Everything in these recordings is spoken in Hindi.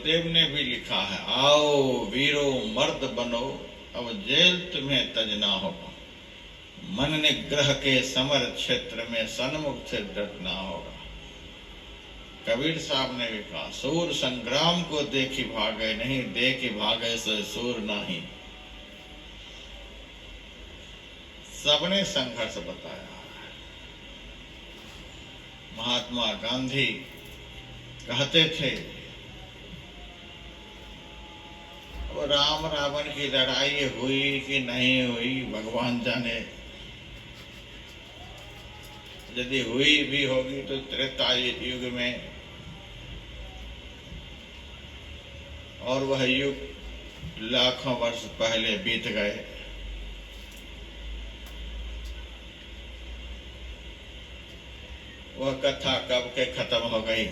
सुखदेव ने भी लिखा है, आओ वीरो मर्द बनो, अब जेल तुम्हें तजना होगा। मन निग्रह के समर क्षेत्र में सन्मुख से डटना होगा। कबीर साहब ने भी कहा, सूर संग्राम को देखी भागे नहीं, देखी भागे से सूर नहीं। सबने संघर्ष बताया। महात्मा गांधी कहते थे, वो राम रावण की लड़ाई हुई कि नहीं हुई भगवान जाने। यदि हुई भी होगी तो त्रेता युग में, और वह युग लाखों वर्ष पहले बीत गए। वह कथा कब के खत्म हो गई।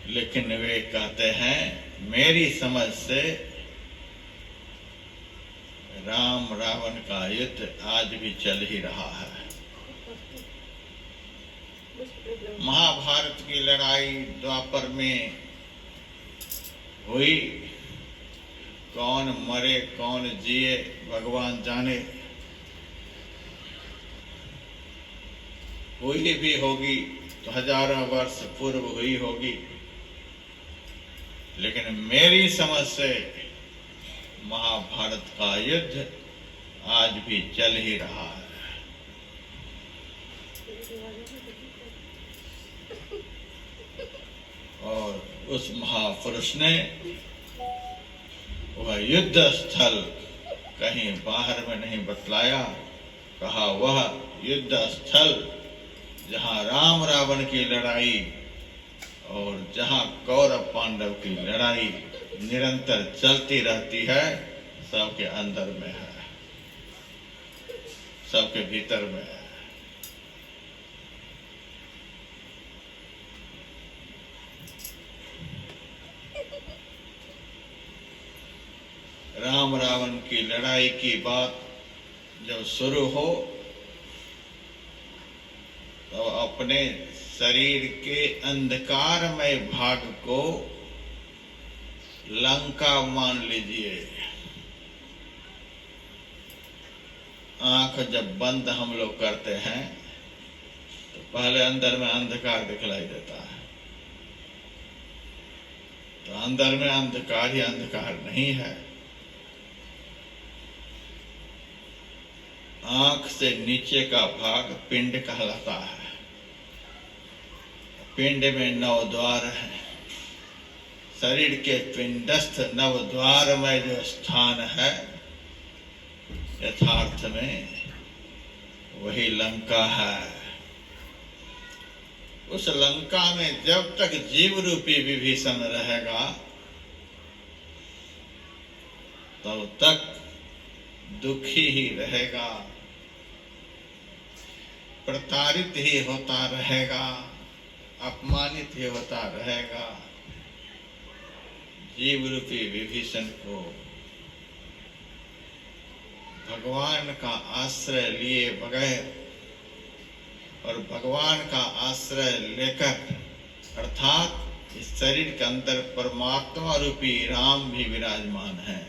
लेकिन वे कहते हैं, मेरी समझ से राम रावण का युद्ध आज भी चल ही रहा है। महाभारत की लड़ाई द्वापर में हुई, कौन मरे कौन जिए भगवान जाने। हुई भी होगी तो हजारों वर्ष पूर्व हुई होगी। लेकिन मेरी समझ से महाभारत का युद्ध आज भी चल ही रहा है। और उस महापुरुष ने वह युद्ध स्थल कहीं बाहर में नहीं बतलाया। कहा, वह युद्ध स्थल जहां राम रावण की लड़ाई और जहां कौरव पांडव की लड़ाई निरंतर चलती रहती है, सबके अंदर में है, सबके भीतर में है। राम रावण की लड़ाई की बात जब शुरू हो तो अपने शरीर के अंधकारमय भाग को लंका मान लीजिए। आंख जब बंद हम लोग करते हैं तो पहले अंदर में अंधकार दिखलाई देता है। तो अंदर में अंधकार ही अंधकार नहीं है। आंख से नीचे का भाग पिंड कहलाता है। पिंड में 9 द्वार हैं। शरीर के पिंडस्थ 9 द्वार में जो स्थान है, यथार्थ में वही लंका है। उस लंका में जब तक जीव रूपी विभीषण रहेगा तब तक दुखी ही रहेगा, प्रताड़ित ही होता रहेगा, अपमानित ही होता रहेगा। जीव रूपी विभीषण को भगवान का आश्रय लिए बगैर और भगवान का आश्रय लेकर, अर्थात इस शरीर के अंदर परमात्मा रूपी राम भी विराजमान है।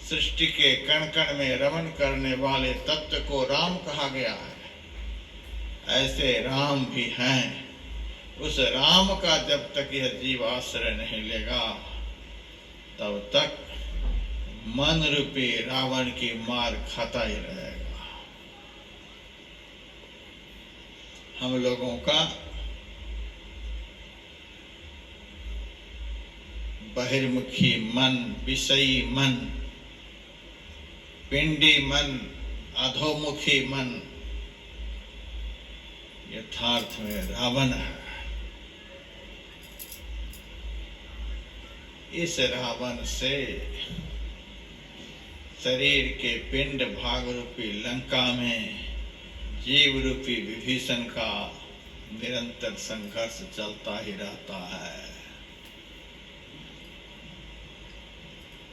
सृष्टि के कण कण में रमण करने वाले तत्व को राम कहा गया है। ऐसे राम भी हैं। उस राम का जब तक यह जीव आश्रय नहीं लेगा तब तक मन रूपी रावण की मार खाता ही रहेगा। हम लोगों का बहिर्मुखी मन, विषयी मन, पिंडी मन, अधोमुखी मन यथार्थ में रावण है। इस रावण से शरीर के पिंड भाग रूपी लंका में जीव रूपी विभीषण का निरंतर संघर्ष चलता ही रहता है।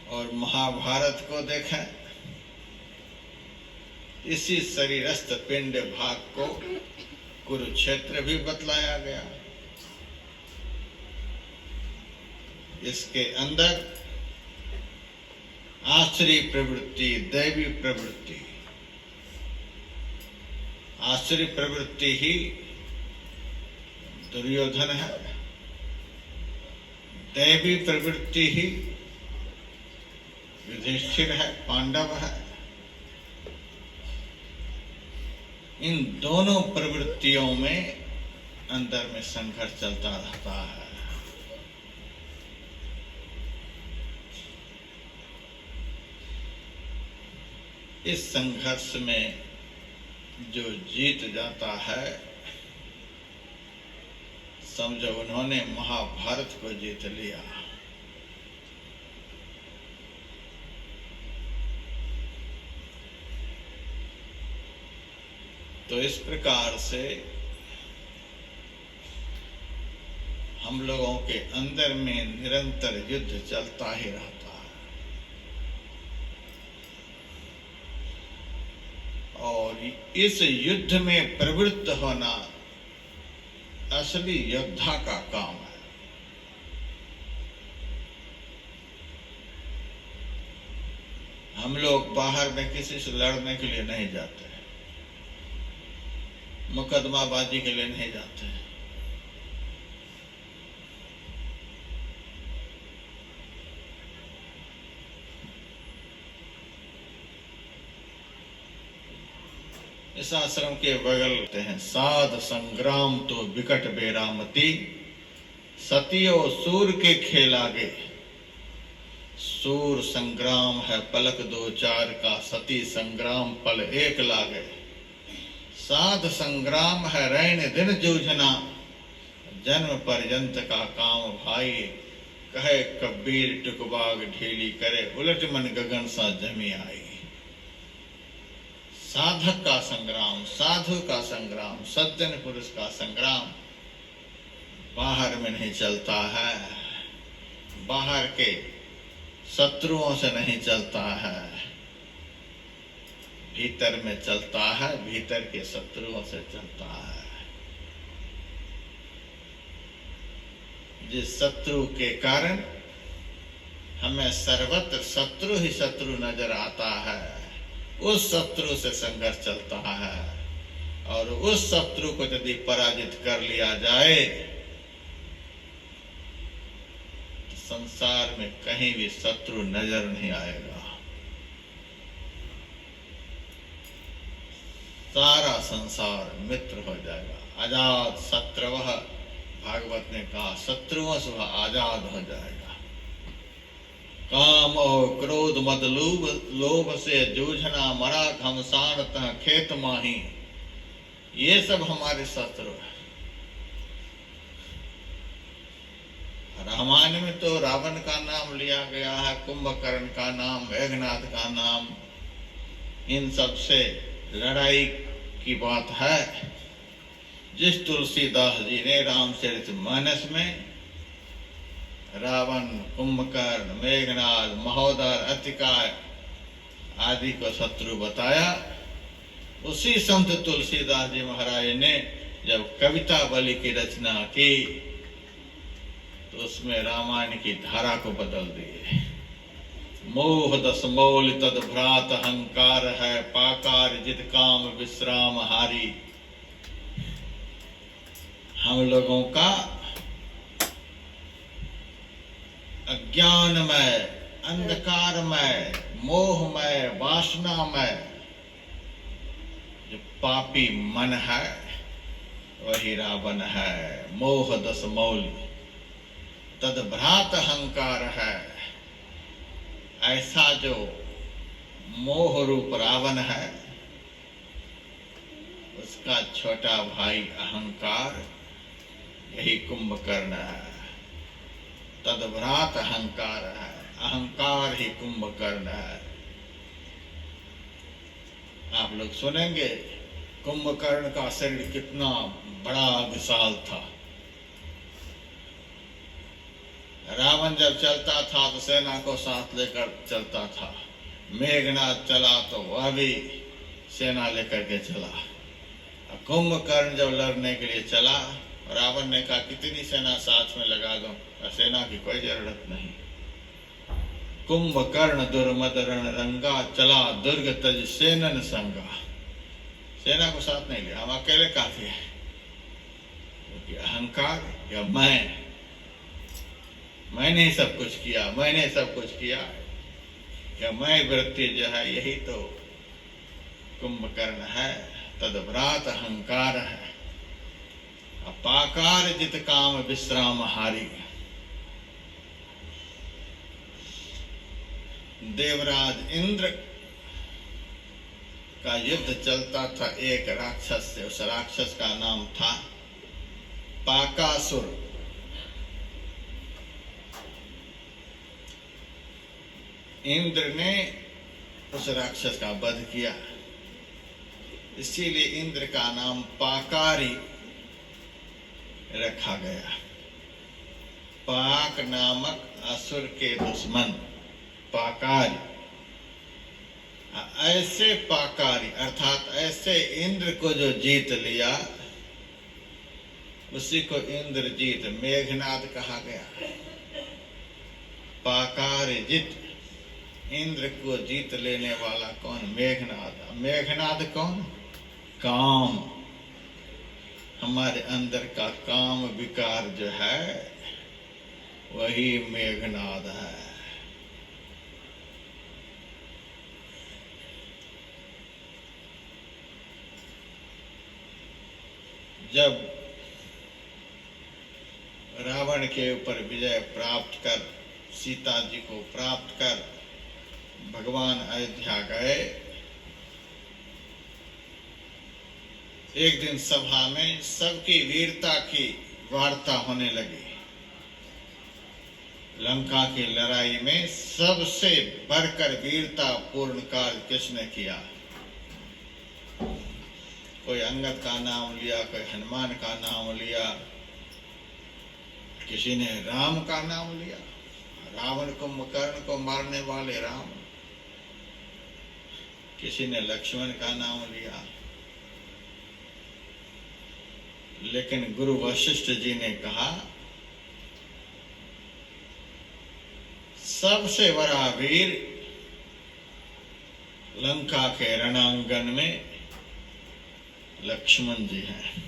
और महाभारत को देखें, इसी शरीरस्थ पिंड भाग को कुरुक्षेत्र भी बतलाया गया। इसके अंदर आश्रय प्रवृत्ति, दैवी प्रवृत्ति, आश्रय प्रवृत्ति ही दुर्योधन है, दैवी प्रवृत्ति ही युधिष्ठिर है, पांडव है। इन दोनों प्रवृत्तियों में अंदर में संघर्ष चलता रहता है। इस संघर्ष में जो जीत जाता है, समझो उन्होंने महाभारत को जीत लिया। तो इस प्रकार से हम लोगों के अंदर में निरंतर युद्ध चलता ही रहता है, और इस युद्ध में प्रवृत्त होना असली योद्धा का काम है। हम लोग बाहर में किसी से लड़ने के लिए नहीं जाते, मुकदमाबाजी के लिए नहीं जाते हैं। इस आश्रम के बगल हैं, साध संग्राम तो विकट बेरामती, सतियो सूर के खेल आगे। सूर संग्राम है पलक दो चार का, सती संग्राम पल एक लागे। साध संग्राम है रैन दिन जूझना, जन्म पर्यंत का काम भाई। कहे कबीर टुकबाग ढीली करे, उलट मन गगन सा जमी आई। साधक का संग्राम, साधु का संग्राम, सज्जन पुरुष का संग्राम बाहर में नहीं चलता है, बाहर के शत्रुओं से नहीं चलता है, भीतर में चलता है, भीतर के शत्रुओं से चलता है। जिस शत्रु के कारण हमें सर्वत्र शत्रु ही शत्रु नजर आता है, उस शत्रु से संघर्ष चलता है। और उस शत्रु को यदि पराजित कर लिया जाए तो संसार में कहीं भी शत्रु नजर नहीं आएगा। सारा संसार मित्र हो जाएगा। आजाद शत्रवः, भागवत ने कहा, शत्रुओं से वह आजाद हो जाएगा। काम और क्रोध मद लोभ से जूझना, मरा घमसान तह खेत माही। ये सब हमारे शत्रु है। रामायण में तो रावण का नाम लिया गया है, कुंभकर्ण का नाम, मेघनाथ का नाम, इन सब से लड़ाई की बात है। जिस तुलसीदास जी ने रामचरितमानस में रावण, कुंभकर्ण, मेघनाथ, महोदर, अतिकाय आदि को शत्रु बताया, उसी संत तुलसीदास जी महाराज ने जब कविता बलि की रचना की तो उसमें रामायण की धारा को बदल दिए। मोह दस मौल तद भ्रात अहंकार है, पाकार जित काम विश्राम हारी। हम लोगों का अज्ञानमय, अंधकारमय, मोहमय, वासनामय जो पापी मन है वही रावण है। मोह दस मौल तद भ्रात अहंकार है। ऐसा जो मोह रूप रावण है उसका छोटा भाई अहंकार यही कुंभकर्ण है। तदभ्रात अहंकार है, अहंकार ही कुंभकर्ण है। आप लोग सुनेंगे कुंभकर्ण का शरीर कितना बड़ा विशाल था। रावण जब चलता था तो सेना को साथ लेकर चलता था। मेघनाथ चला तो वह भी सेना लेकर के चला। कुंभकर्ण जब लड़ने के लिए चला रावण ने कहा कितनी सेना साथ में लगा दो, सेना की कोई जरूरत नहीं। कुंभकर्ण दुर्मदरण रंगा, चला दुर्ग तज सेनन संगा। सेना को साथ नहीं लिया, हम अकेले काफी है। क्योंकि अहंकार या मैंने ही सब कुछ किया, मैंने सब कुछ किया, या मैं वृत्ति जो है यही तो कुंभकर्ण है। तदव्रात अहंकार है। अपाकार जित काम विश्राम हारी। देवराज इंद्र का युद्ध चलता था एक राक्षस से। उस राक्षस का नाम था पाकासुर। इंद्र ने उस राक्षस का वध किया, इसीलिए इंद्र का नाम पाकारी रखा गया। पाक नामक असुर के दुश्मन पाकारी। ऐसे पाकारी अर्थात ऐसे इंद्र को जो जीत लिया, उसी को इंद्रजीत मेघनाद कहा गया। पाकारी जित, इंद्र को जीत लेने वाला कौन? मेघनाद। मेघनाद कौन? काम। हमारे अंदर का काम विकार जो है वही मेघनाद है। जब रावण के ऊपर विजय प्राप्त कर, सीता जी को प्राप्त कर भगवान अयोध्या गए, एक दिन सभा में सबकी वीरता की वार्ता होने लगी। लंका की लड़ाई में सबसे बढ़कर वीरता पूर्ण कार्य किसने किया? कोई अंगद का नाम लिया, कोई हनुमान का नाम लिया, किसी ने राम का नाम लिया। रावण कुंभकर्ण को मारने वाले राम। किसी ने लक्ष्मण का नाम लिया। लेकिन गुरु वशिष्ठ जी ने कहा सबसे बड़ा वीर लंका के रणांगन में लक्ष्मण जी हैं।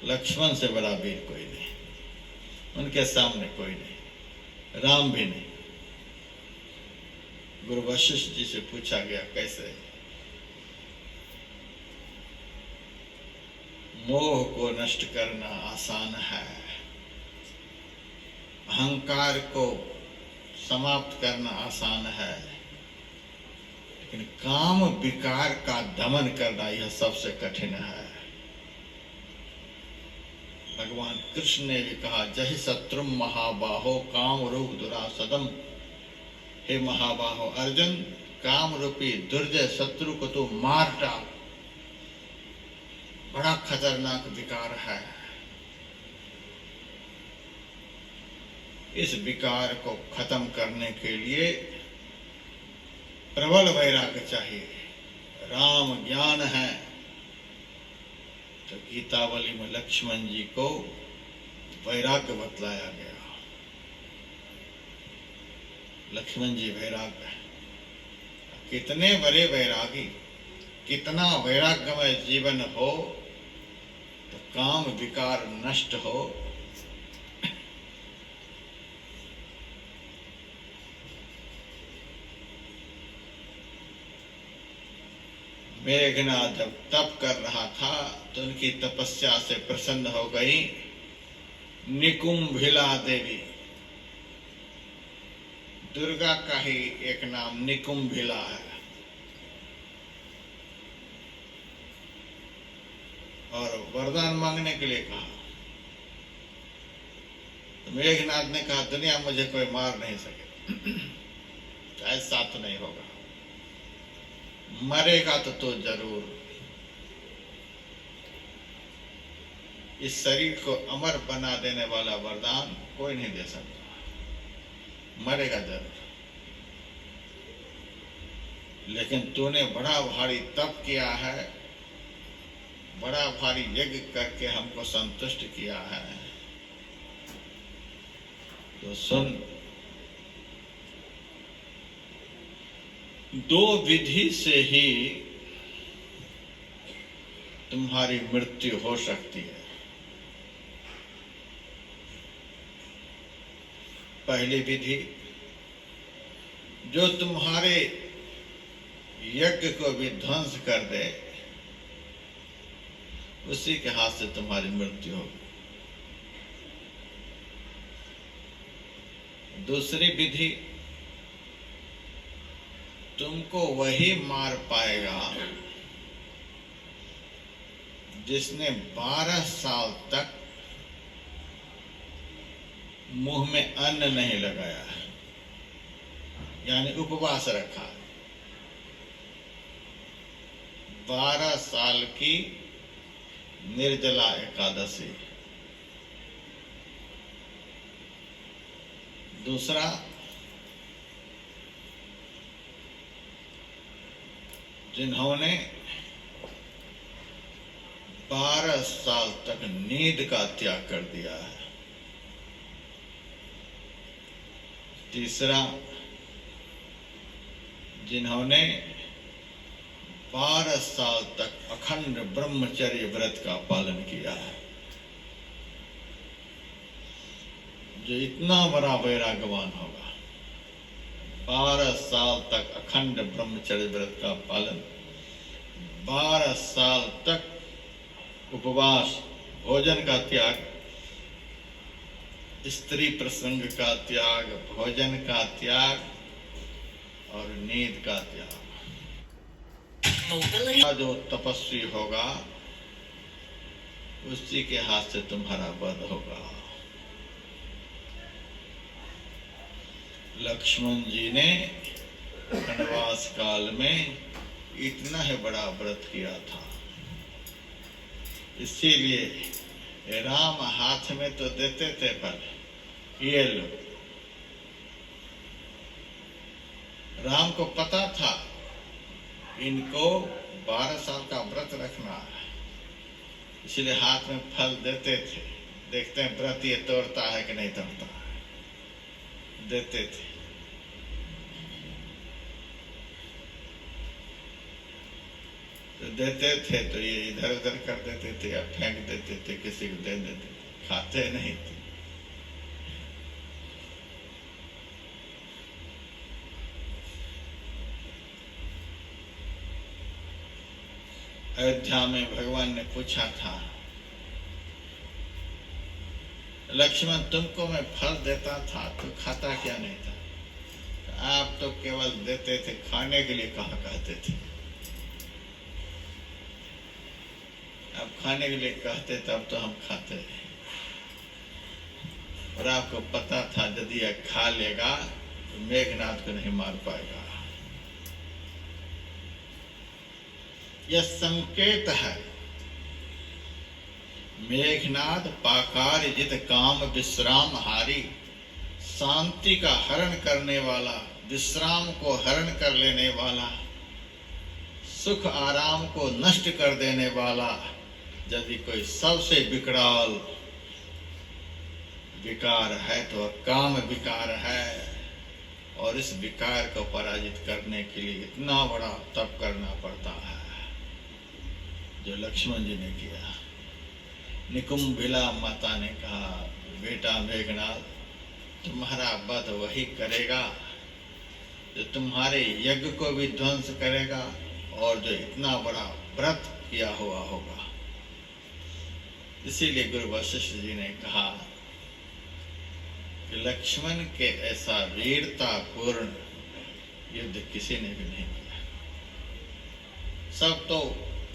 लक्ष्मण से बड़ा वीर कोई नहीं, उनके सामने कोई नहीं, राम भी नहीं। गुरु वशिष्ठ जी से पूछा गया कैसे? मोह को नष्ट करना आसान है, अहंकार को समाप्त करना आसान है, लेकिन काम विकार का दमन करना यह सबसे कठिन है। भगवान कृष्ण ने भी कहा जहि शत्रु महाबाहो काम रूप दुरासदम। हे महाबाहो अर्जुन, काम रूपी दुर्जय शत्रु को तो मार डाल। बड़ा खतरनाक विकार है। इस विकार को खत्म करने के लिए प्रबल वैराग्य चाहिए। राम ज्ञान है तो गीतावली में लक्ष्मण जी को वैराग्य बतलाया गया। लक्ष्मण जी वैराग्य है। कितने बड़े वैरागी, कितना वैराग्यमय जीवन हो तो काम विकार नष्ट हो। मेघनाद जब तप कर रहा था तो उनकी तपस्या से प्रसन्न हो गई निकुंभिला देवी। दुर्गा का ही एक नाम निकुंभिला है। और वरदान मांगने के लिए कहा तो मेघनाद ने कहा दुनिया मुझे कोई मार नहीं सके, शायद साथ नहीं होगा, मरेगा तो जरूर। इस शरीर को अमर बना देने वाला वरदान कोई नहीं दे सकता, मरेगा जरूर। लेकिन तूने बड़ा भारी तप किया है, बड़ा भारी यज्ञ करके हमको संतुष्ट किया है। तो सुन, दो विधि से ही तुम्हारी मृत्यु हो सकती है। पहली विधि, जो तुम्हारे यज्ञ को भी ध्वंस कर दे, उसी के हाथ से तुम्हारी मृत्यु होगी। दूसरी विधि, तुमको वही मार पाएगा जिसने 12 साल तक मुंह में अन्न नहीं लगाया, यानी उपवास रखा। 12 साल की निर्जला एकादशी। दूसरा, जिन्होंने 12 साल तक नींद का त्याग कर दिया है। तीसरा, जिन्होंने 12 साल तक अखंड ब्रह्मचर्य व्रत का पालन किया है। जो इतना बड़ा वैराग्यवान होगा, 12 साल तक अखंड ब्रह्मचर्य व्रत का पालन, 12 साल तक उपवास, भोजन का त्याग, स्त्री प्रसंग का त्याग, भोजन का त्याग और नींद का त्याग। जो तपस्वी होगा, उसी के हाथ से तुम्हारा वध होगा। लक्ष्मण जी ने वनवास काल में इतना ही बड़ा व्रत किया था। इसीलिए राम हाथ में तो देते थे, पर ये लो, राम को पता था इनको 12 साल का व्रत रखना है, इसलिए हाथ में फल देते थे। देखते हैं व्रत ये तोड़ता है कि नहीं तोड़ता है, देते थे। तो देते थे तो ये इधर उधर कर देते थे या फेंक देते थे, किसी को दे देते, खाते नहीं थे। अयोध्या में भगवान ने पूछा था, लक्ष्मण तुमको मैं फल देता था तो खाता क्या नहीं था? आप तो केवल देते थे, खाने के लिए कहाँ कहते थे? आप खाने के लिए कहते तब तो हम खाते। और आपको पता था यदि यह खा लेगा तो मेघनाथ को नहीं मार पाएगा। यह संकेत है, मेघनाथ पाकार जित काम विश्राम हारी, शांति का हरण करने वाला, विश्राम को हरण कर लेने वाला, सुख आराम को नष्ट कर देने वाला। यदि कोई सबसे विकराल विकार है तो काम विकार है, और इस विकार को पराजित करने के लिए इतना बड़ा तप करना पड़ता है जो लक्ष्मण जी ने किया। निकुंभिला माता ने कहा, बेटा मेघनाथ, तुम्हारा वध वही करेगा जो तुम्हारे यज्ञ को भी ध्वंस करेगा और जो इतना बड़ा व्रत किया हुआ होगा। इसीलिए गुरु वशिष्ठ जी ने कहा कि लक्ष्मण के ऐसा वीरता पूर्ण युद्ध किसी ने भी नहीं किया। सब तो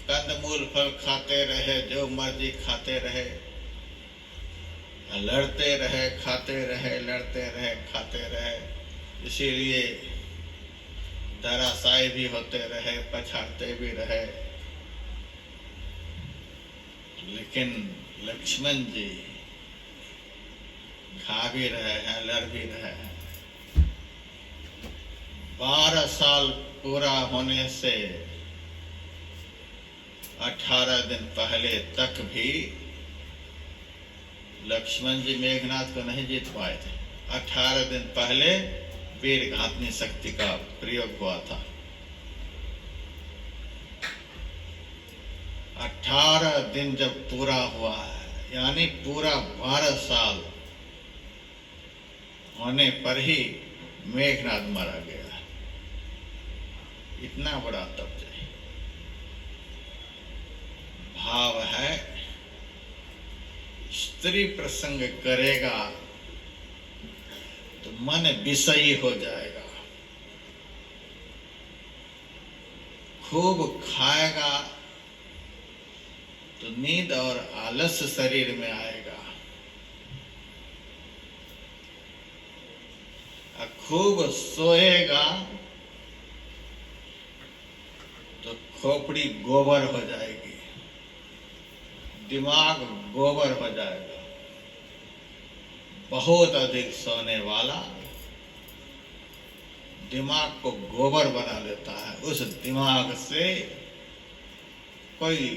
कंदमूल फल खाते रहे, जो मर्जी खाते रहे, लड़ते रहे, खाते रहे, लड़ते रहे, खाते रहे। इसीलिए धराशायी भी होते रहे, पछाड़ते भी रहे। लेकिन लक्ष्मण जी खा भी रहे हैं, लड़ भी रहे हैं। 12 साल पूरा होने से 18 दिन पहले तक भी लक्ष्मण जी मेघनाथ को नहीं जीत पाए थे। 18 दिन पहले वीर घातनी शक्ति का प्रयोग हुआ था। 18 दिन जब पूरा हुआ है, यानी पूरा 12 साल होने पर ही मेघनाथ मारा गया। इतना बड़ा तप है। भाव है, स्त्री प्रसंग करेगा तो मन विषयी हो जाएगा, खूब खाएगा तो नींद और आलस शरीर में आएगा, खूब सोएगा तो खोपड़ी गोबर हो जाएगी, दिमाग गोबर हो जाएगा। बहुत अधिक सोने वाला दिमाग को गोबर बना लेता है। उस दिमाग से कोई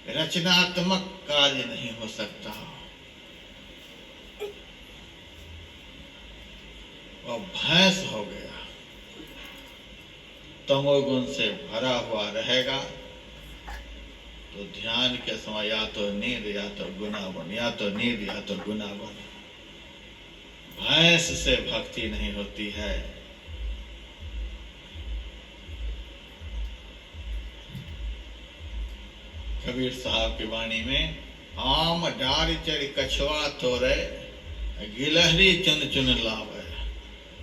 रचनात्मक कार्य नहीं हो सकता। और भैंस हो गया, तमोगुण से भरा हुआ रहेगा तो ध्यान के समय या तो नींद या तो गुनाबन, या तो नींद या तो गुनाबन। भैंस से भक्ति नहीं होती है। कबीर साहब की वाणी में, आम डारी चढ़ कछुआ तोरे, गिलहरी चुन चुन लावे,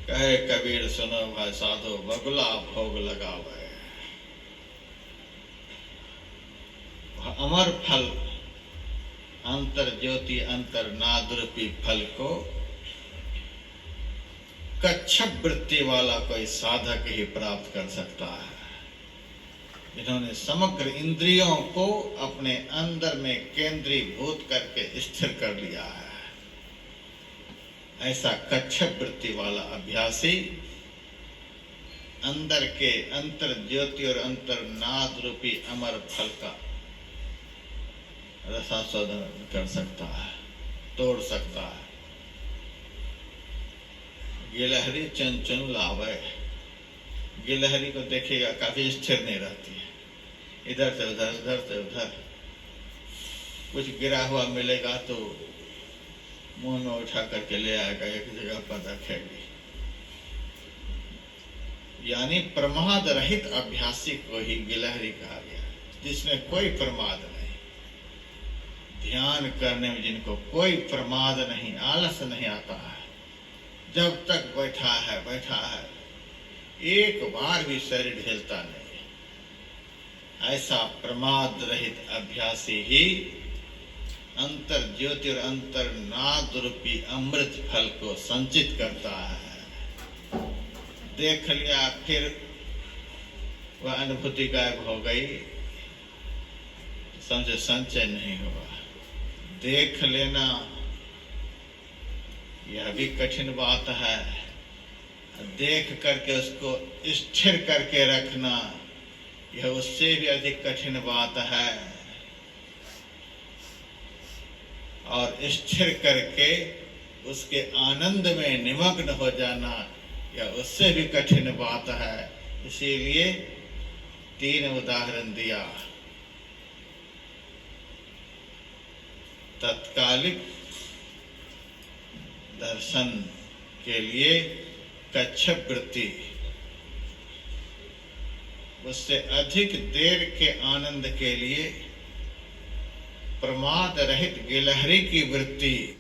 कहे कबीर सुनो भाई साधो, बगुला भोग लगावे। अमर फल अंतर ज्योति अंतर नाद रूपी फल को कच्छप वृत्ति वाला कोई साधक ही प्राप्त कर सकता है। इन्होंने समग्र इंद्रियों को अपने अंदर में केंद्रीभूत करके स्थिर कर लिया है। ऐसा कच्छप वृत्ति वाला अभ्यासी अंदर के अंतर ज्योति और अंतर नाद रूपी अमर फल का रसास्वादन कर सकता है, तोड़ सकता है। गिलहरी चुन चुन लावे, गिलहरी को देखिएगा काफी स्थिर नहीं रहती है, इधर से उधर, उधर से उधर। कुछ गिरा हुआ मिलेगा तो मुंह में उठा करके ले आएगा, एक जगह पर रखेगी। यानी प्रमाद रहित अभ्यासी को ही गिलहरी कहा गया, जिसमें कोई प्रमाद नहीं। ध्यान करने में जिनको कोई प्रमाद नहीं, आलस नहीं आता है, जब तक बैठा है, एक बार भी शरीर हिलता नहीं। ऐसा प्रमाद रहित अभ्यासी ही अंतर ज्योति और अंतर नाद रूपी अमृत फल को संचित करता है। देख लिया, फिर वह अनुभूति गायब हो गई, समझे संचय नहीं हुआ। देख लेना यह भी कठिन बात है, देख करके उसको स्थिर करके रखना यह उससे भी अधिक कठिन बात है, और स्थिर करके उसके आनंद में निमग्न हो जाना यह उससे भी कठिन बात है। इसीलिए 3 उदाहरण दिया। तत्कालिक दर्शन के लिए कच्छप वृत्ति, उससे अधिक देर के आनंद के लिए प्रमाद रहित गिलहरी की वृत्ति।